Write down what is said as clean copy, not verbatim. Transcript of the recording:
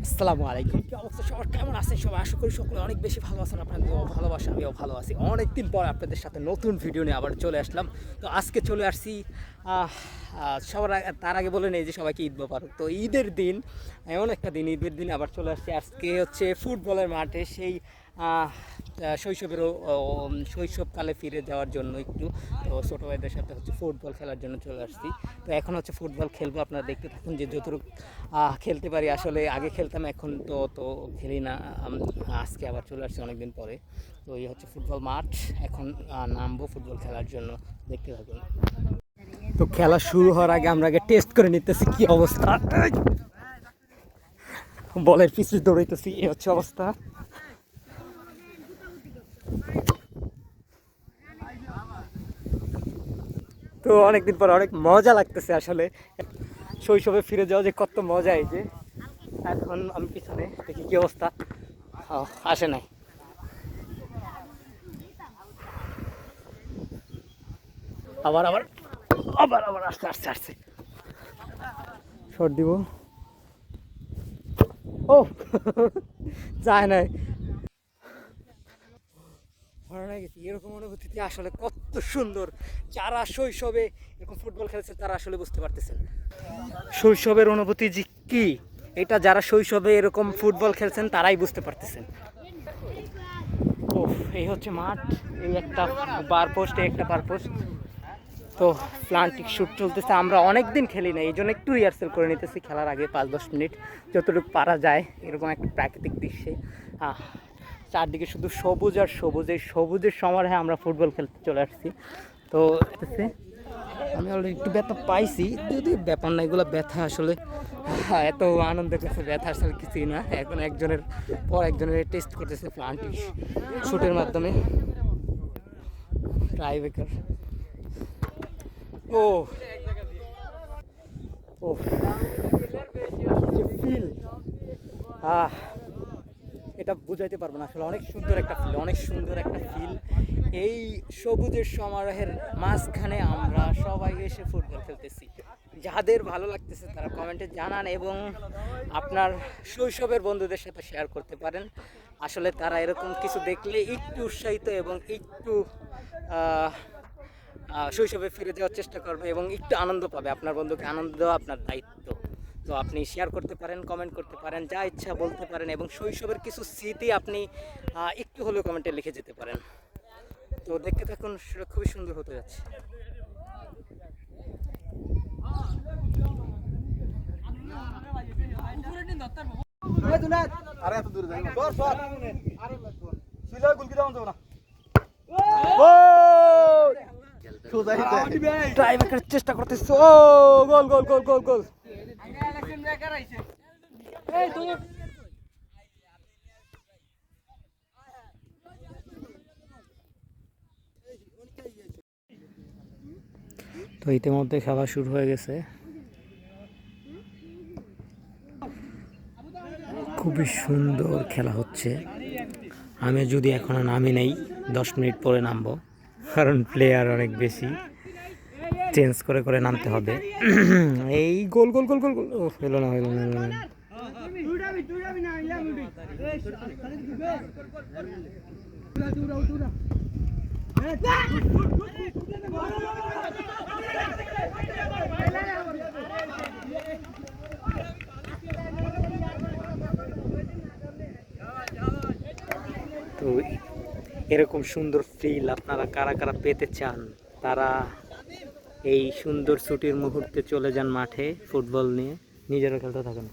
আসসালামু আলাইকুম। কি অবস্থা সবার? কেমন আছেন সবাই? আশা করি সকলে অনেক বেশি ভালো আছেন। আপনাদের ভালোবাসা, আমিও ভালো আছি। অনেকদিন পর আপনাদের সাথে নতুন ভিডিও নিয়ে আবার চলে আসলাম। তো আজকে চলে আসছি সবার তার আগে বলে নেই যে সবাইকে ঈদ মোবারক। তো ঈদের দিন, এমন একটা দিন, ঈদের দিন আবার চলে আসছি। আজকে হচ্ছে ফুটবলের মাঠে সেই আহ, শৈশবেরও শৈশবকালে ফিরে যাওয়ার জন্য একটু। তো ছোটো ভাইদের সাথে হচ্ছে ফুটবল খেলার জন্য চলে আসছি। তো এখন হচ্ছে ফুটবল খেলবো, আপনারা দেখতে থাকুন যে যতটুকু খেলতে পারি। আসলে আগে খেলতাম, এখন তো খেলি না। আজকে আবার চলে আসছি অনেকদিন পরে। তো এই হচ্ছে ফুটবল মাঠ, এখন নামবো ফুটবল খেলার জন্য, দেখতে থাকুন। তো খেলা শুরু হওয়ার আগে আমরা আগে টেস্ট করে নিতেছি কি অবস্থা। বলের পিছু দৌড়াইতেছি, এই হচ্ছে অবস্থা। তো অনেকদিন পর অনেক মজা লাগতেছে আসলে, শৈশবে ফিরে যাওয়া যে কত মজা। এই যে এখন আমি পিছনে দেখি কি অবস্থা। আসে নাই। আবার আবার আবার আবার আসতে আসতে আসতে শর্ট দিব। ও যায় নাই। ভালো গেছি এরকম অনুভূতিতে, আসলে কত সুন্দর। যারা শৈশবে এরকম ফুটবল খেলছে তারা আসলে বুঝতে পারতেছেন শৈশবের অনুভূতি যে কি। এটা যারা শৈশবে এরকম ফুটবল খেলছেন তারাই বুঝতে পারতেছেন। ও, এই হচ্ছে মাঠ। এই একটা বার পোস্ট, এই একটা বার পোস্ট। তো প্লান্টিক শ্যুট চলতেছে। আমরা অনেক দিন খেলি না, এই জন্য একটু রিহার্সেল করে নিতেছি খেলার আগে 5-10 মিনিট, যতটুকু পারা যায় এরকম একটা প্রাকৃতিক দৃশ্যে। চারদিকে শুধু সবুজ আর সবুজ, এই সবুজের সমারোহে আমরা ফুটবল খেলতে চলে আসছি। তো আমি অলরেডি একটু ব্যথা পাইছি, যদি ব্যাপার না, এগুলো ব্যথা আসলে এত আনন্দের কাছে ব্যথা আসলে কিছুই না। এখন একজনের পর একজনের টেস্ট করতেছে প্লান্টিক শ্যুটের মাধ্যমে। ট্রাইবেকার। ও ও ফিল, আহ এটা বুঝাইতে পারবো না আসলে। অনেক সুন্দর একটা ফিল, অনেক সুন্দর একটা ফিল। এই সবুজের সমারোহের মাঝখানে আমরা সবাই এসে ফুটবল খেলতেছি। যাদের ভালো লাগতেছে তারা কমেন্টে জানান এবং আপনার শৈশবের বন্ধুদের সাথে শেয়ার করতে পারেন। আসলে তারা এরকম কিছু দেখলে একটু উৎসাহিত এবং একটু শৈশবে ফিরে যাওয়ার চেষ্টা করবে এবং একটু আনন্দ পাবে। আপনার বন্ধুকে আনন্দ দেওয়া আপনার দায়িত্ব। তো আপনি শেয়ার করতে পারেন, কমেন্ট করতে পারেন, যা ইচ্ছা বলতে পারেন এবং শৈশবের কিছু স্মৃতি আপনি একটু হলেও কমেন্টে লিখে যেতে পারেন। তো দেখতে থাকুন, সেটা খুবই সুন্দর হতে যাচ্ছে। ট্রাইবেকার চেষ্টা করতেছে। ও গোল গোল গোল গোল গোল। তো ইতিমধ্যে খেলা শুরু হয়ে গেছে। খুবই সুন্দর খেলা হচ্ছে। আমি যদি এখনো নামি নেই, 10 মিনিট পরে নামবো, কারণ প্লেয়ার অনেক বেশি, চেঞ্জ করে করে নামতে হবে। এই গোল গোল গোল গোল গোল, ও হলো না হলো না হলো না। তো এরকম সুন্দর ফিল আপনারা কারা কারা পেতে চান, তারা এই সুন্দর ছুটির মুহূর্তে চলে যান মাঠে ফুটবল নিয়ে, নিজেরও খেলতে থাকেন।